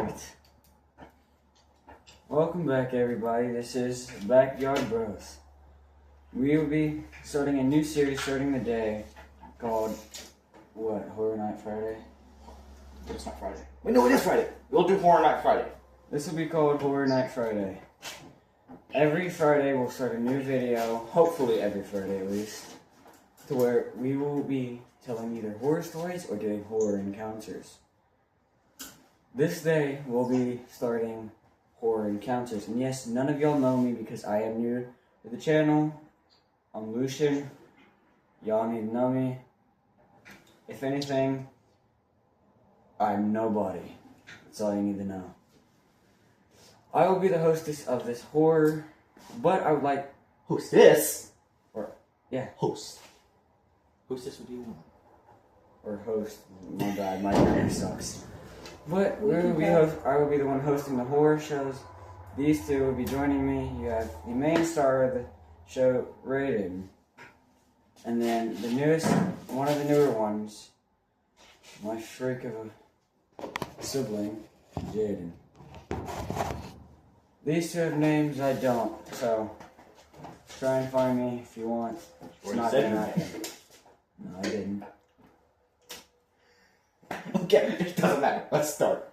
Alright. Welcome back, everybody. This is Backyard Bros. We will be starting a new series starting the day called, what, Horror Night Friday? It's not Friday. Wait, no, it is Friday. We'll do Horror Night Friday. This will be called Horror Night Friday. Every Friday we'll start a new video, hopefully every Friday at least, to where we will be telling either horror stories or doing horror encounters. This day we'll be starting horror encounters, and yes, none of y'all know me because I am new to the channel. I'm Lucian. Y'all need to know me. If anything, I'm nobody. That's all you need to know. I will be the hostess of this horror, but I would like... Hostess? Yeah. Host. Hostess would be one. Or host. My bad, my grammar sucks. But I will be the one hosting the horror shows. These two will be joining me. You have the main star of the show, Raiden. And then one of the newer ones, my freak of a sibling, Jaden. These two have names, I don't, so try and find me if you want. It's not gonna happen. No, I didn't. Okay, it doesn't matter. Let's start.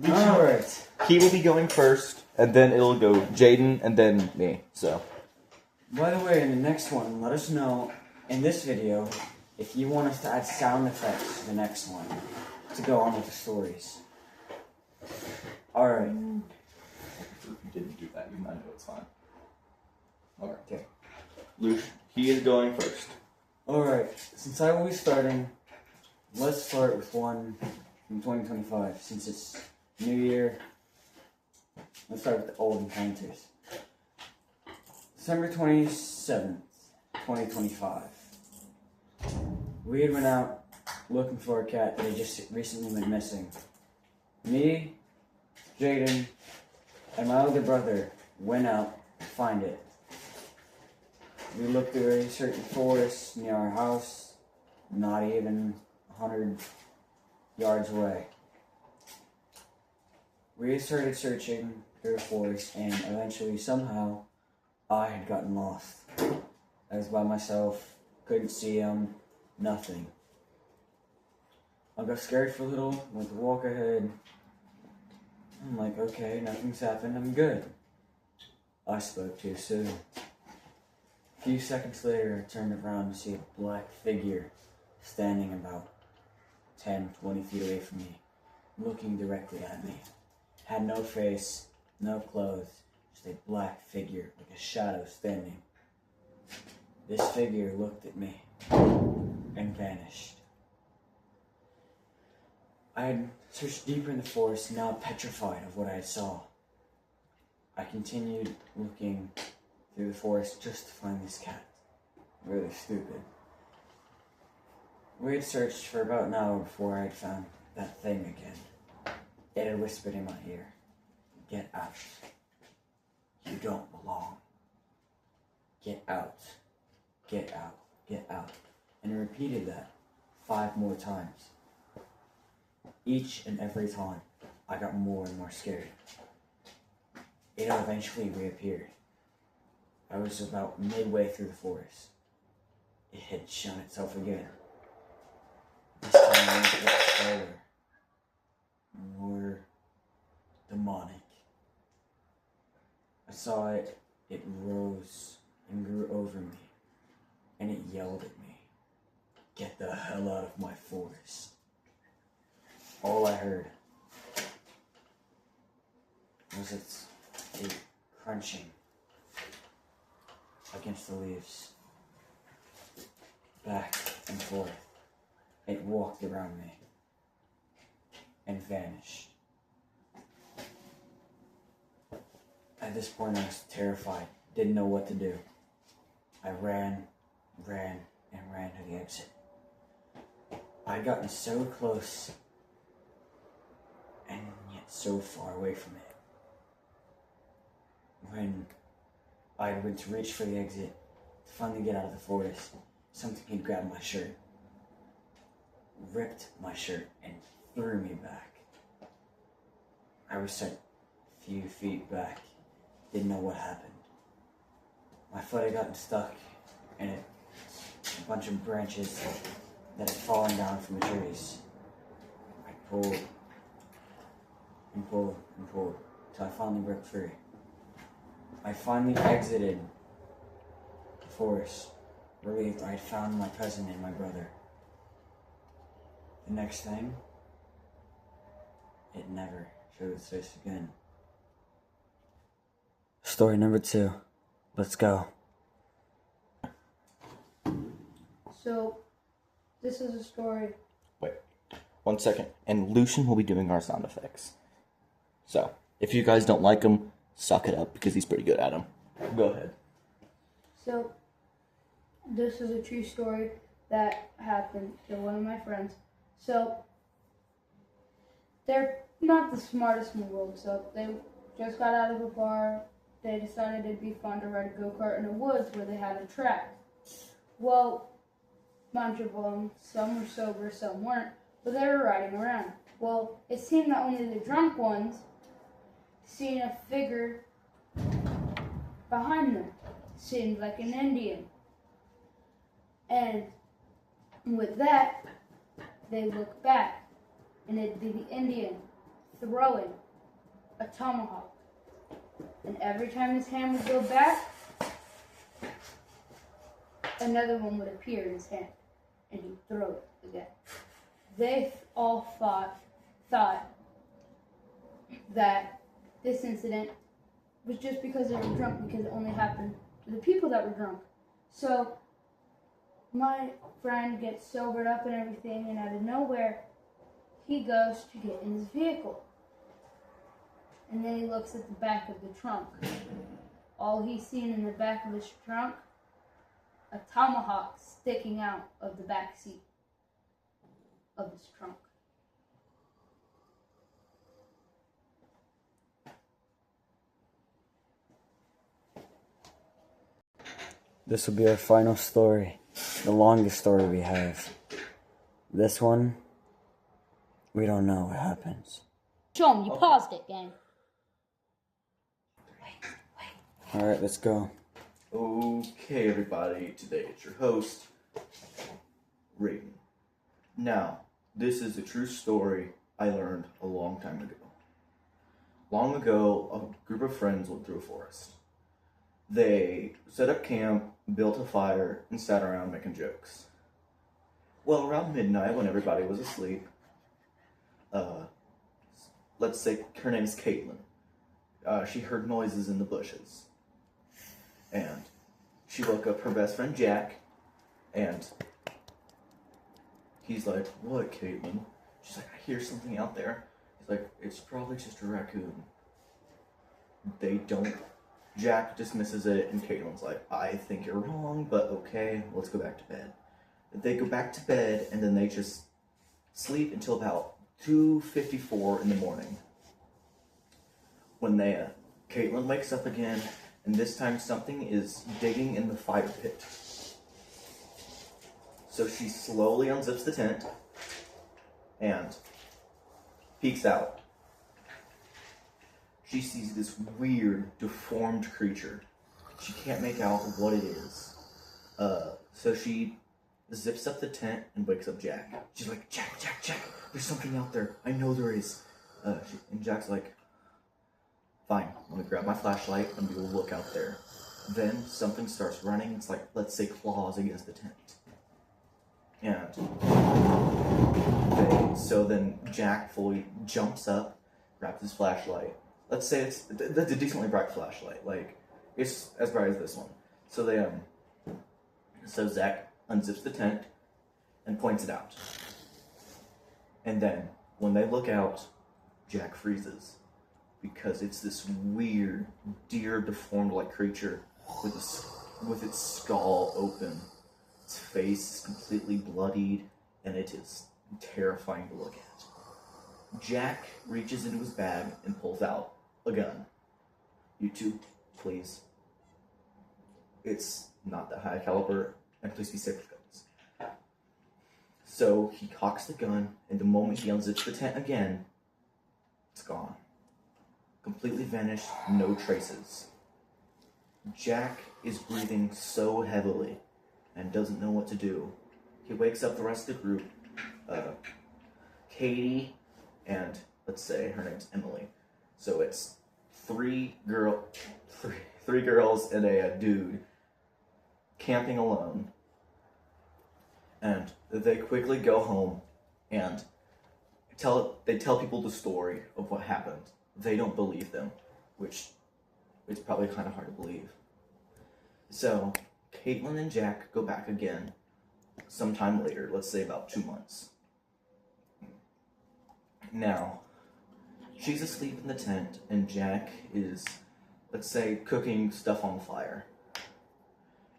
Alright. He will be going first, and then it'll go Jaden, and then me, so. By the way, in the next one, let us know in this video if you want us to add sound effects to the next one to go on with the stories. Alright. If you didn't do that, you might know it's fine. Okay. Luke, he is going first. Alright, since I will be starting, let's start with one from 2025. Since it's New Year, let's start with the old encounters. December 27th, 2025. We had went out looking for a cat that had just recently went missing. Me, Jaden, and my older brother went out to find it. We looked through a certain forest near our house, not even 100 yards away. We started searching through the forest, and eventually, somehow, I had gotten lost. I was by myself, couldn't see him, nothing. I got scared for a little, went to walk ahead. I'm like, okay, nothing's happened, I'm good. I spoke too soon. A few seconds later, I turned around to see a black figure standing about 10-20 feet away from me, looking directly at me. Had no face, no clothes, just a black figure, like a shadow standing. This figure looked at me and vanished. I had searched deeper in the forest, now petrified of what I saw. I continued looking through the forest just to find this cat. Really stupid. We had searched for about an hour before I had found that thing again. It had whispered in my ear, "Get out. You don't belong. Get out. Get out. Get out." And it repeated that 5 more times. Each and every time, I got more and more scared. It eventually reappeared. I was about midway through the forest. It had shown itself again. This time it was slower, more demonic. I saw it, it rose and grew over me, and it yelled at me, "Get the hell out of my forest." All I heard was its teeth crunching against the leaves, back and forth. It walked around me and vanished. At this point, I was terrified, didn't know what to do. I ran, and ran to the exit. I had gotten so close and yet so far away from it. When I went to reach for the exit to finally get out of the forest, something had grabbed my shirt, ripped my shirt, and threw me back. I was sent a few feet back. Didn't know what happened. My foot had gotten stuck in a bunch of branches that had fallen down from the trees. I pulled and pulled and pulled till I finally broke free. I finally exited the forest, relieved I had found my cousin and my brother. The next thing, it never showed its face again. Story number 2. Let's go. So, this is a story. Wait, 1 second. And Lucian will be doing our sound effects. So, if you guys don't like him, suck it up because he's pretty good at them. Go ahead. So, this is a true story that happened to one of my friends. So, they're not the smartest in the world, so they just got out of a bar. They decided it'd be fun to ride a go-kart in the woods where they had a track. Well, bunch of them, some were sober, some weren't, but they were riding around. Well, it seemed that only the drunk ones seen a figure behind them. Seemed like an Indian. And with that, they looked back, and it'd be the Indian throwing a tomahawk. And every time his hand would go back, another one would appear in his hand, and he'd throw it again. They all thought that this incident was just because they were drunk, because it only happened to the people that were drunk. So my friend gets sobered up and everything, and out of nowhere, he goes to get in his vehicle. And then he looks at the back of the trunk. All he's seen in the back of his trunk, a tomahawk sticking out of the back seat of his trunk. This will be our final story, the longest story we have. This one, we don't know what happens. Show him, you paused it, gang. Alright, let's go. Okay, everybody, today it's your host, Raiden. Now, this is a true story I learned a long time ago. Long ago, a group of friends went through a forest. They set up camp, built a fire, and sat around making jokes. Well, around midnight, when everybody was asleep, let's say her name's Caitlin. She heard noises in the bushes. And she woke up her best friend Jack, and he's like, "What, Caitlin?" She's like, "I hear something out there." He's like, "It's probably just a raccoon." Jack dismisses it, and Caitlin's like, "I think you're wrong, but okay, let's go back to bed." They go back to bed, and then they just sleep until about 2:54 in the morning. When Caitlin wakes up again, and this time something is digging in the fire pit. So she slowly unzips the tent and peeks out. She sees this weird, deformed creature. She can't make out what it is. So she zips up the tent and wakes up Jack. She's like, Jack, there's something out there. I know there is. And Jack's like, fine, I'm gonna grab my flashlight and we will look out there. Then something starts running. It's like, let's say, claws against the tent. And so then Jack fully jumps up, grabs his flashlight. Let's say it's a decently bright flashlight. Like, it's as bright as this one. So so Zach unzips the tent and points it out. And then when they look out, Jack freezes. Because it's this weird, deer deformed-like creature with its skull open. Its face is completely bloodied, and it is terrifying to look at. Jack reaches into his bag and pulls out a gun. You two, please. It's not that high caliber, and please be safe with guns. So he cocks the gun, and the moment he unzips the tent again, it's gone. completely vanished, no traces. Jack is breathing so heavily and doesn't know what to do. He wakes up the rest of the group, Katie, and let's say her name's Emily. So it's three girls and a dude camping alone. And they quickly go home and tell people the story of what happened. They don't believe them, which is probably kind of hard to believe. So Caitlin and Jack go back again sometime later, let's say about 2 months. Now, she's asleep in the tent, and Jack is, let's say, cooking stuff on the fire.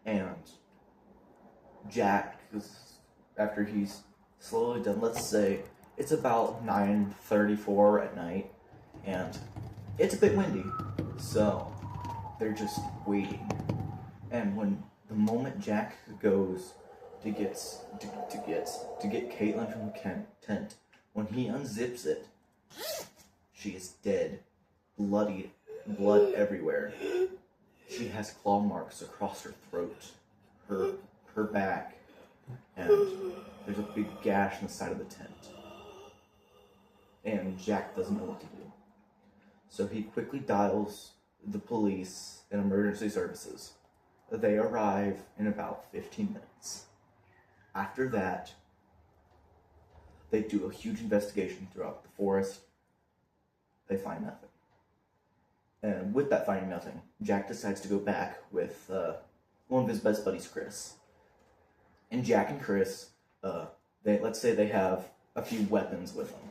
And Jack is, after he's slowly done, let's say, it's about 9:34 at night, and it's a bit windy, so they're just waiting. And when the moment Jack goes to get Caitlin from the tent, when he unzips it, she is dead, bloody, blood everywhere. She has claw marks across her throat, her back, and there's a big gash in the side of the tent. And Jack doesn't know what to do. So he quickly dials the police and emergency services. They arrive in about 15 minutes. After that, they do a huge investigation throughout the forest. They find nothing. And with that finding nothing, Jack decides to go back with one of his best buddies, Chris. And Jack and Chris, let's say they have a few weapons with them.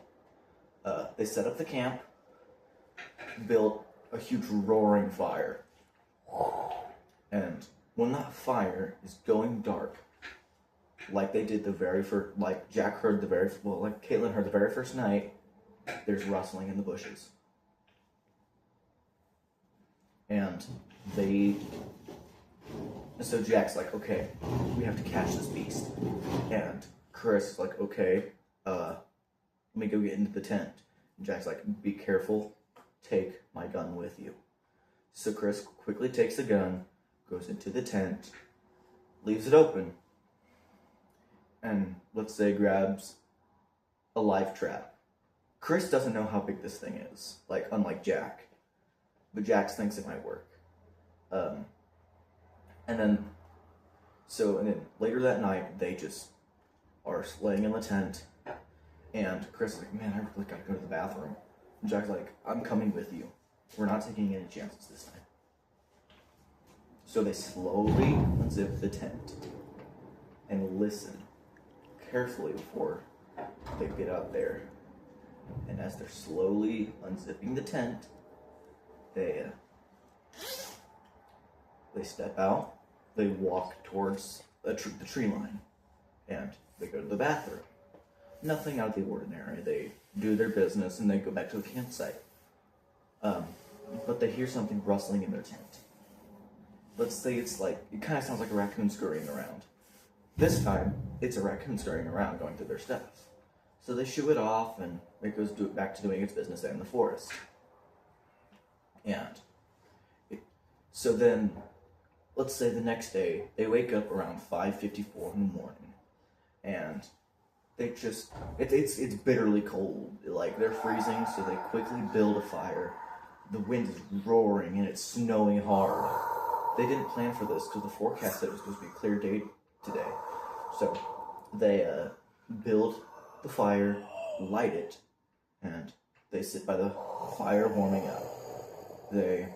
They set up the camp, built a huge roaring fire. And when that fire is going dark, like they did like Jack heard like Caitlin heard the very first night, there's rustling in the bushes. And so Jack's like, okay, we have to catch this beast. And Chris is like, okay, let me go get into the tent. And Jack's like, be careful, take my gun with you. So Chris quickly takes the gun, goes into the tent, leaves it open, and let's say grabs a live trap. Chris doesn't know how big this thing is, like unlike Jack, but Jack thinks it might work. And then later that night, they just are laying in the tent, and Chris is like, man, I really gotta go to the bathroom. And Jack's like, I'm coming with you. We're not taking any chances this time. So they slowly unzip the tent and listen carefully before they get out there. And as they're slowly unzipping the tent, they step out, they walk towards the tree line, and they go to the bathroom. Nothing out of the ordinary. They do their business and they go back to the campsite. But they hear something rustling in their tent. Let's say it kind of sounds like a raccoon scurrying around. This time, it's a raccoon scurrying around going through their stuff. So they shoo it off, and it goes back to doing its business there in the forest. So then, let's say the next day, they wake up around 5:54 in the morning, and it's bitterly cold. Like, they're freezing, so they quickly build a fire. The wind is roaring, and it's snowing hard. They didn't plan for this, because the forecast said it was supposed to be a clear day today. So, they build the fire, light it, and they sit by the fire warming up. They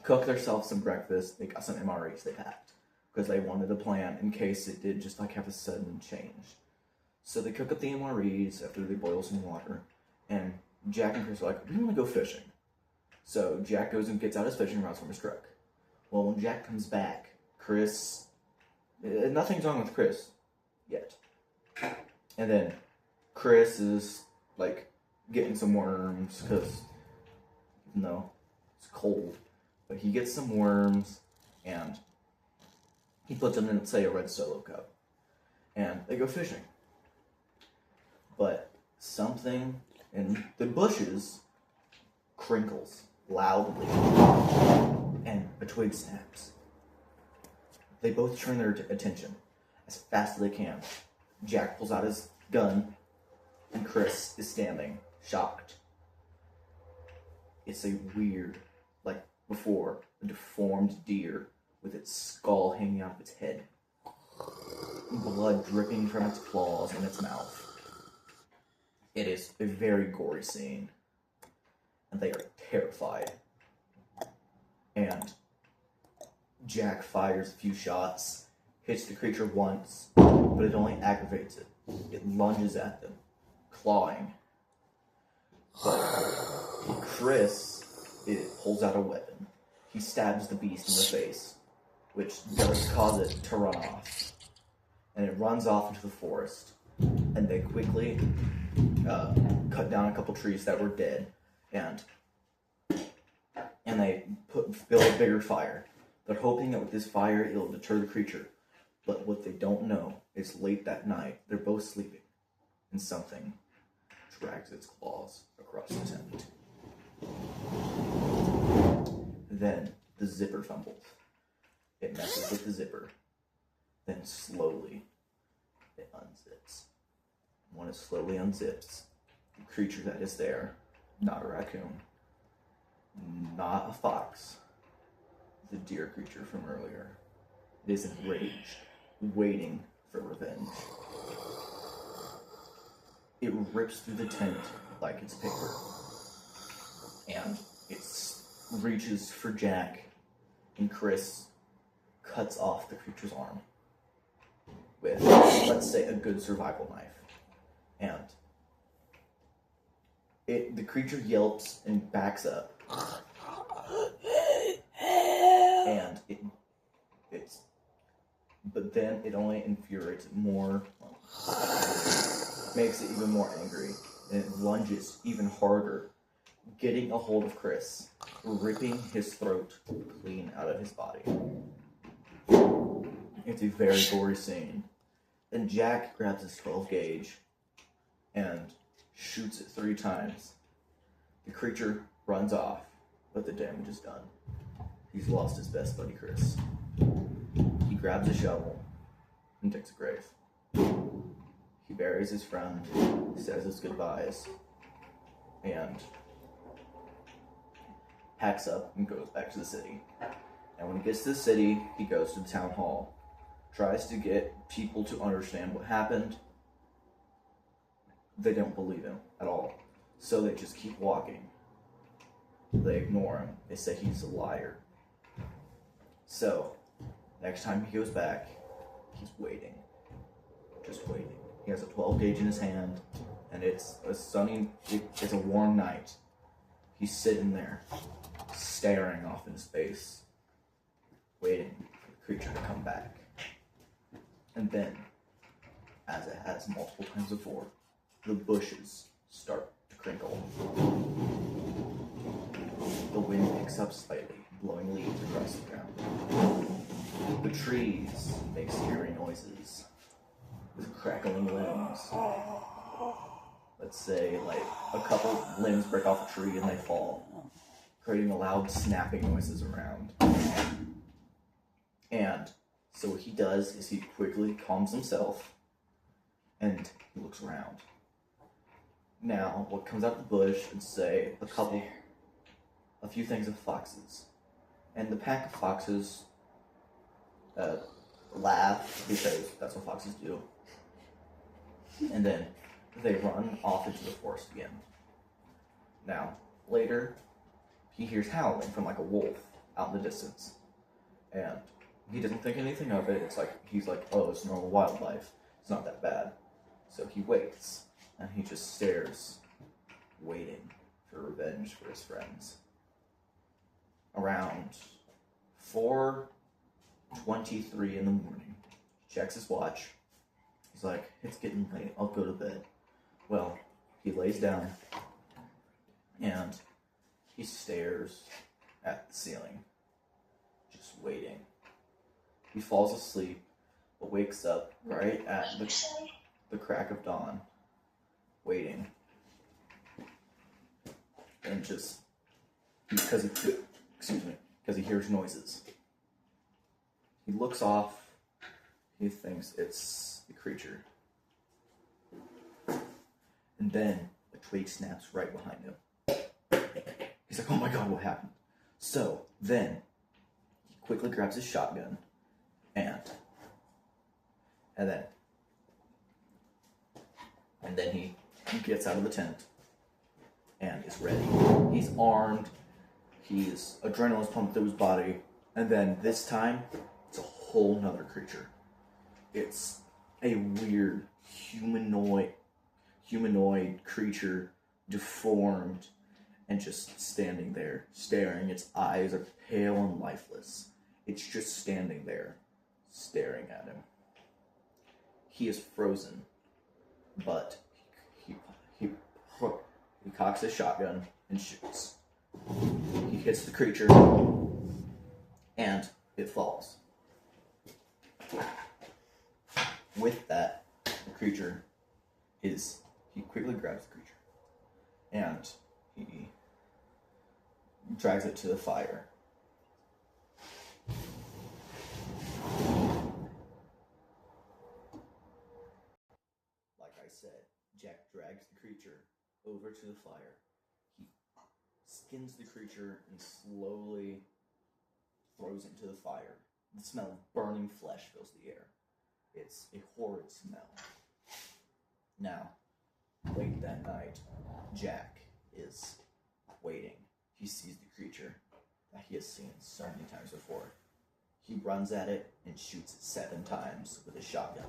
cook themselves some breakfast. They got some MREs they packed, because they wanted a plan in case it did just have a sudden change. So they cook up the MREs after they boil some water, and Jack and Chris are like, we want to go fishing. So Jack goes and gets out his fishing rods from his truck. Well, when Jack comes back, nothing's wrong with Chris yet. And then Chris is getting some worms, because it's cold. But he gets some worms, and he puts them in, say, a red Solo cup. And they go fishing. But something in the bushes crinkles loudly, and a twig snaps. They both turn their attention as fast as they can. Jack pulls out his gun, and Chris is standing, shocked. It's a weird, like before, a deformed deer with its skull hanging out of its head, blood dripping from its claws and its mouth. It is a very gory scene, and they are terrified. And Jack fires a few shots, hits the creature once, but it only aggravates it. It lunges at them, clawing. But Chris, it pulls out a weapon. He stabs the beast in the face, which does cause it to run off. And it runs off into the forest, and they quickly cut down a couple trees that were dead, and they build a bigger fire. They're hoping that with this fire, it'll deter the creature. But what they don't know is late that night, they're both sleeping, and something drags its claws across the tent. Then the zipper fumbles. It messes with the zipper. Then slowly, it unzips. When it slowly unzips, the creature that is there, not a raccoon, not a fox, the deer creature from earlier, it is enraged, waiting for revenge. It rips through the tent like it's paper, and it reaches for Jack, and Chris cuts off the creature's arm with, let's say, a good survival knife. And the creature yelps and backs up, and but then it only infuriates it more, makes it even more angry, and it lunges even harder, getting a hold of Chris, ripping his throat clean out of his body. It's a very gory scene. Then Jack grabs his 12 gauge and shoots it 3 times. The creature runs off, but the damage is done. He's lost his best buddy, Chris. He grabs a shovel and digs a grave. He buries his friend, says his goodbyes, and packs up and goes back to the city. And when he gets to the city, he goes to the town hall, tries to get people to understand what happened. They don't believe him at all, so they just keep walking. They ignore him. They say he's a liar. So, next time he goes back, he's waiting. Just waiting. He has a 12 gauge in his hand, and it's a warm night. He's sitting there, staring off into space, waiting for the creature to come back. And then, as it has multiple times before, the bushes start to crinkle. The wind picks up slightly, blowing leaves across the ground. The trees make scary noises with crackling limbs. Let's say, like, a couple limbs break off a tree and they fall, creating loud snapping noises around. And so what he does is he quickly calms himself and he looks around. Now, what comes out the bush is, say, a few things of foxes. And the pack of foxes laugh, because that's what foxes do. And then they run off into the forest again. Now, later, he hears howling from like a wolf out in the distance. And he doesn't think anything of it. He's like, oh, it's normal wildlife. It's not that bad. So he waits, and he just stares, waiting for revenge for his friends. Around 4:23 in the morning, he checks his watch. He's like, it's getting late, I'll go to bed. Well, he lays down, and he stares at the ceiling, just waiting. He falls asleep, but wakes up right at the crack of dawn, waiting. And just because he hears noises. He looks off. He thinks it's the creature. And then a twig snaps right behind him. He's like, oh my god, what happened? So then he quickly grabs his shotgun and then he gets out of the tent and is ready. He's armed. He's adrenaline's pumped through his body. And then this time, it's a whole nother creature. It's a weird humanoid creature, deformed, and just standing there, staring. Its eyes are pale and lifeless. It's just standing there, staring at him. He is frozen, but he cocks his shotgun and shoots. He hits the creature, and it falls. With that, the creature he quickly grabs the creature, and he drags it to the fire. Like I said, Jack drags the creature over to the fire. He skins the creature and slowly throws it into the fire. The smell of burning flesh fills the air. It's a horrid smell. Now, late that night, Jack is waiting. He sees the creature that he has seen so many times before. He runs at it and shoots it 7 times with his shotgun.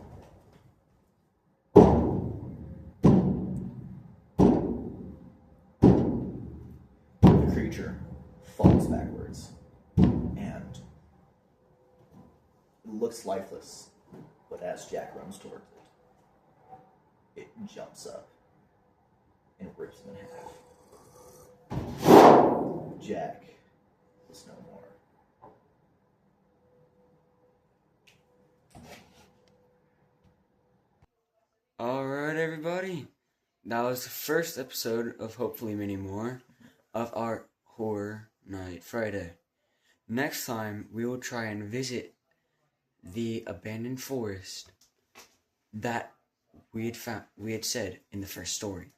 The creature falls backwards and it looks lifeless, but as Jack runs towards it jumps up and rips him in half. Jack is no more. Alright, everybody. That was the first episode of hopefully many more of our Horror Night Friday. Next time, we will try and visit the abandoned forest that we had said in the first story.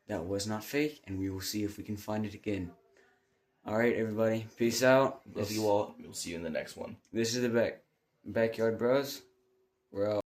That was not fake, and we will see if we can find it again. Alright, everybody. Peace out. Love you all. We'll see you in the next one. This is the Backyard Bros. We're out.